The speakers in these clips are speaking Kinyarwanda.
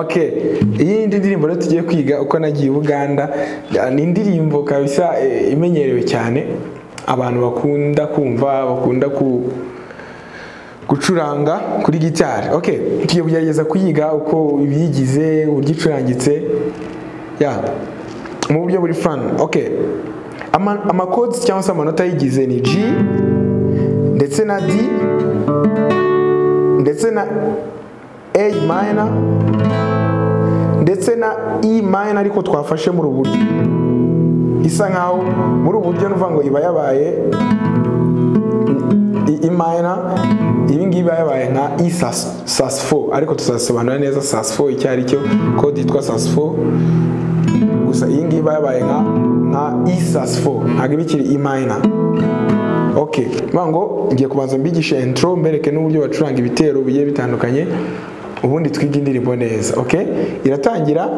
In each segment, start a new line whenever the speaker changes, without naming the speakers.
Okay, iyi ndirimbo rero tugiye kwiga uko nagiye Uganda, ni indirimbo kabisa imenyerewe cyane, abantu bakunda kumva, bakunda gucuranga kuri gitari. Okay, tugiye kugerageza kuyiga uko ibiyigize, uburyo icurangitse, mu buryo buri fun. Okay, ama chords cyangwa se amanota yigize ni G ndetse na D ndetse na A minor ndetse na E minor, ariko twafashe muri ubu buryo, isa nkaho muri ubu buryo nuvuga ngo iba yabaye E minor, ibi ngibi yabaye nka E sus4, ariko tuzasobanura neza sus4 icyo ari cyo, code yitwa sus4, gusa iyi ngibi yabaye nka E sus4, ntabwo bikiri E minor. Okay, bango ngiye kubanza mbigisha intro, mbereke n'uburyo bacuranga ibitero bigiye bitandukanye, ubundi twiga indirimbo neza. Okay, iratangira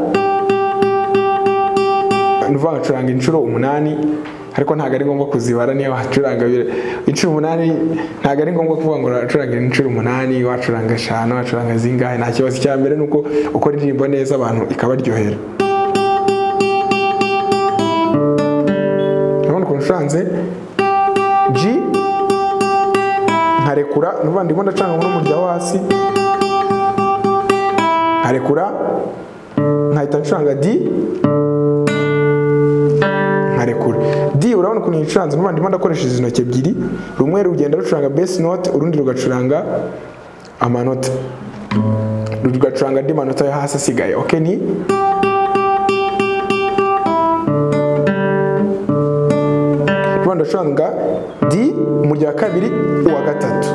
nuvuga bacuranga inshuro 8, ariko ntabwo ari ngombwa kuzibara. Niyo wacuranga inshuro 8 ntabwo ari ngombwa kuvuga ngo uracuranga inshuro 8, wacuranga 5, wacuranga zingahe, nta kibazo. Cya mbere nuko ukora indirimbo neza abantu ikabaryohera. Urabona ukuntu ucuranze G, nkarekura, nuvuga ndimo ndacuranga muri umurya wo hasi, nkarekura, nkahita ncuranga D, nkarekura D. Urabona ukuntu yicuranze, nuvuga ndimo ndakoresha izi ntoki ebyiri, rumwe rugenda rucuranga bass note, urundi rugacuranga amanota, rugacuranga andi manota yo hasi asigaye. Okay, ni ndacuranga D umurya wa kabiri, uwa gatatu,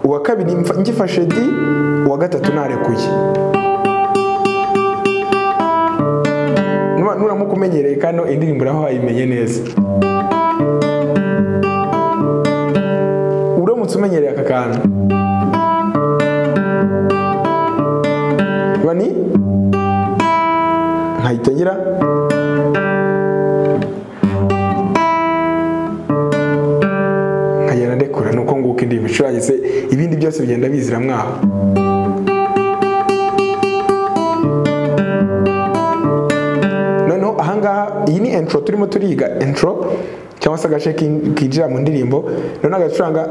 uwa kabiri ngifashe D, uwa gatatu narekuye. Nuramuka umenyereye kano indirimbo aho wayimenye neza, uramutse umenyereye aka kantu, bani nkahita ngira ndekura, nuko nguko indirimbo icurangitse, ibindi byose bigenda bizira mwaho. Noneho ahangaha iyi ni intro turimo turiga, intro cyangwa se agace kinjira mu ndirimbo. Noneho agacuranga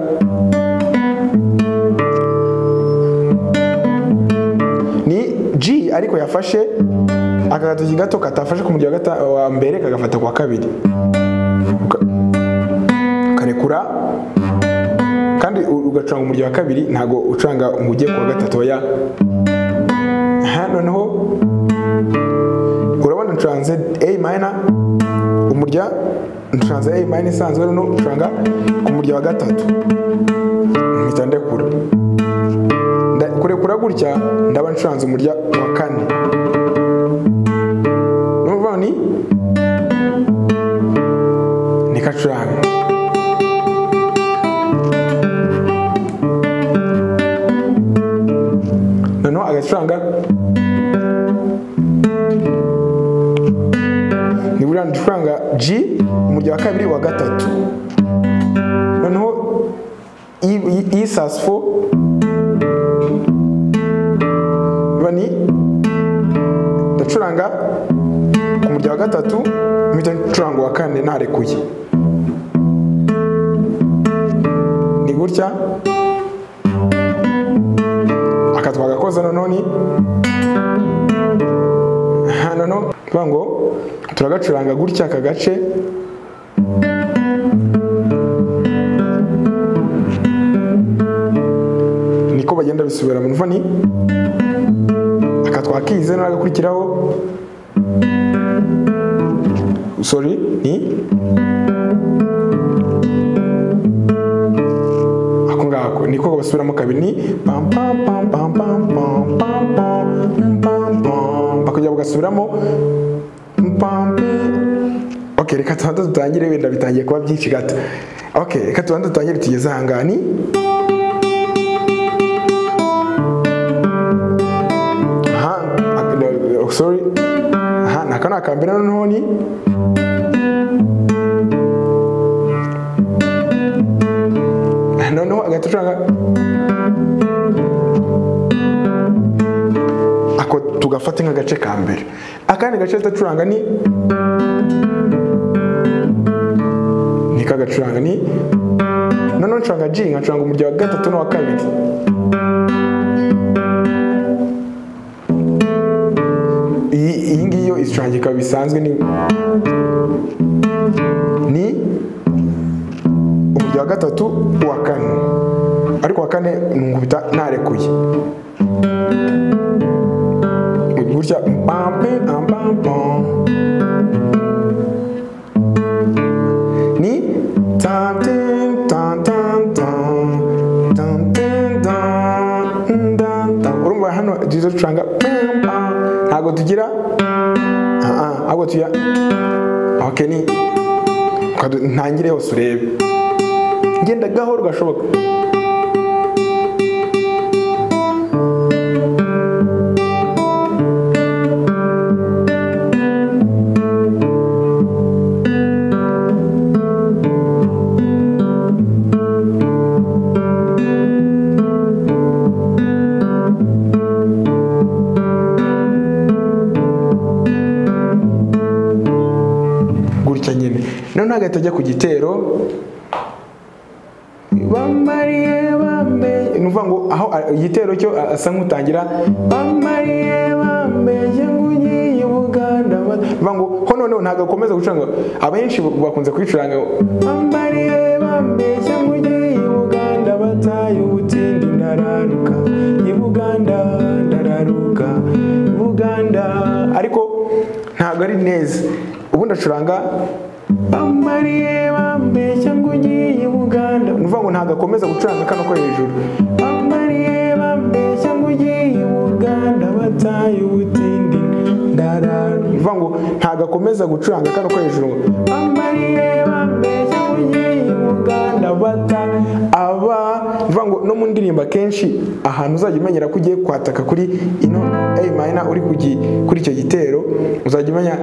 ni G, ariko yafashe akagatoki gato katafashe ku murya wa mbere, kagafata kwa kabiri, karekura, kandi ugacuranga umurya wa kabiri, ntago ucuranga ngo ujye kwa gatatu ya. Noneho urabona ncuranze A minor, umurya ncuranze A minor isanzwe, noneho ucuranga ku murya wa gatatu, mpita ndekura, kurekura gutya ndaba ncuranze umurya wa kane. Numva ni kacuranga. Noneho agacuranga ni buriya ndacuranga G umurya wa kabiri, wa gatatu, noneho E sus4, bani ndacuranga ku murya wa gatatu, mpita ncuranga wa kane narekuye, ni gutya akatwagakoza. Noneho ni noneho tuvuga ngo turagacuranga gutya aka gace, niko bagenda bisubira mu mvani, akatwakize n'agakurikiraho, sorry, ni ako ngako niko basubiramo kabiri, ni pam pam pam pam pam pam pam pam pam, bakajya bagasubiramo pam. Okay, reka tubanze dutangire, wenda bitangiye kuba byinshi gato. Okay, reka tubanze dutangire tugeze ahangaha, ni sorry, naka nakambere. Noneho ni noneho agatucanga ako tugafata nk'agace ka mbere. Akandi gace tutacuranga ni kagacuranga ni noneho ncuranga G, nkacuranga umurya wa gatatu n'uwa kabiri. Iyi ngiyo isicurangika bisanzwe ni umurya wa gatatu uwa kane, ariko wa kane nkubita narekuye gutya ni tan tan tan tan tan tan. Urumva hano tuzo ducuranga ntago tugira ahubwo tuya okay, ni ntangire hose urebe ngenda gahoro gashoboka. None agahita ajya ku gitero bambariye bambe, nuvuga ngo aho igitero cyo asa nk'utangira bambariye bambe ngugiye Buganda. Nuvuga ngo ho noneho ntago akomeza gucuranga, abenshi bakunze kwicuranga bambariye bambe ngugiye Buganda, bataye ubutindi ndararuka i Buganda, ndararuka Buganda, ariko ntago ari neza. Ubundi acuranga bambariye bambeshya ngo ugiye Buganda, nuvuga ngo ntago akomeza gucuranga kano ko hejuru bambariye bambeshya ngo ugiye Buganda, bataye ubutindi ndarara. Nuvuga ngo ntago akomeza gucuranga kano ko hejuru bambariye bambeshya ngo ugiye Buganda, bataye aba. Nuvuga ngo no mu ndirimbo kenshi ahantu uzajya umenyera ko ugiye kwataka kuri ino A minor uri kuri icyo gitero, uzajya umenya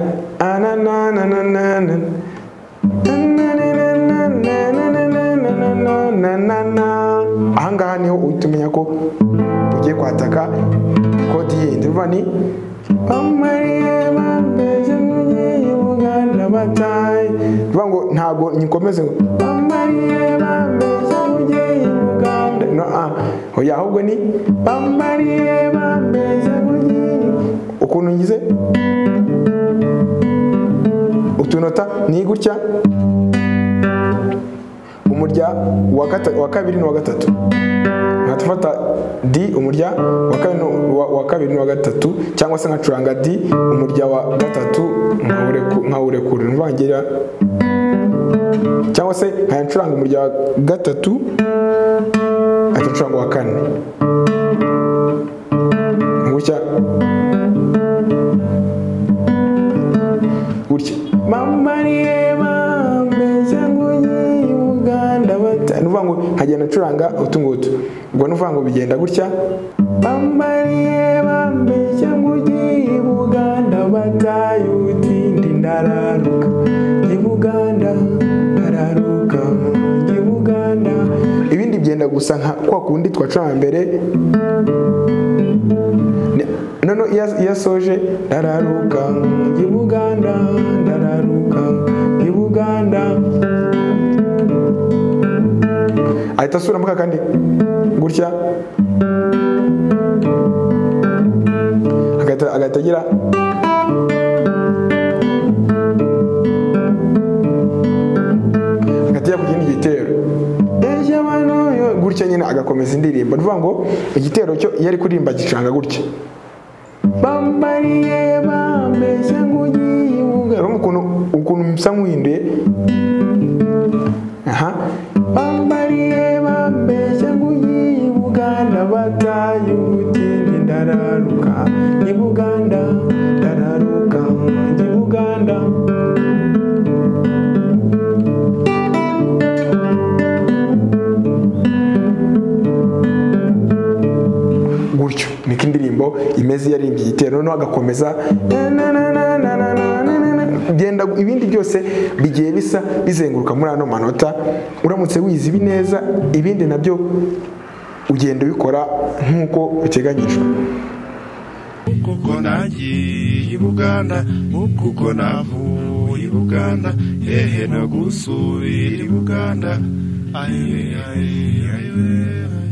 ahangaha niho uhita umenya ko ugiye kwataka kodi yindi. Uva ni bambariye bambeshya ngo ugiye Buganda, bataye. Uvuga ngo ntago nyikomeze ngo bambariye bambeshya ngo ugiye Buganda, no oya, ahubwo ni bambariye bambeshya ngo ugiye. Ukuntu ngize utunota ni gutya, umurya wa kabiri n'uwa gatatu nkatufata D, umurya wa kabiri n'uwa gatatu, cyangwa se nkacuranga D, umurya wa gatatu nkawurekura nvangira, cyangwa se nkacuranga umurya wa gatatu nkacuranga wa kane gutya gutya bambariye bambeshya ngo ugiye Buganda, bataye. Nuvuga ngo nkagenda ncuranga utungutu, ubwo nuvuga ngo bigenda gutya bambariye bambeshya ngo ugiye Buganda, bataye ubutindi ndararuka i Buganda, ndararuka i Buganda. Ibindi byenda gusa nka kwa kundi twacuranga mbere. Nono iya soje ndararuka i Buganda, ndararuka i Buganda, ahita asura muka kandi gutya agahita agira agatira ku kindi gitero gutya nyine agakomeza indirimbo. Nuvuga ngo igitero cyo yari kuririmba gicanga gutya bambariye bambeshya ngo ugiye Buganda, ukuntu msa nk'uhinduye bambariye bambeshya ngo ugiye Buganda, bataye ubutindi ndararuka i Buganda, ndararuka i Buganda. Gutyo niko indirimbo imeze yaririmbye igitero, noneho agakomeza genda. Ibindi byose bigiye bisa bizenguruka muri ano manota. Uramutse wize ibi neza, ibindi nabyo ugenda ubikora nk'uko biteganyijwe.
kuko nagiye i Buganda kuko navuye i Buganda hehe no gusubira i Buganda aye aye aye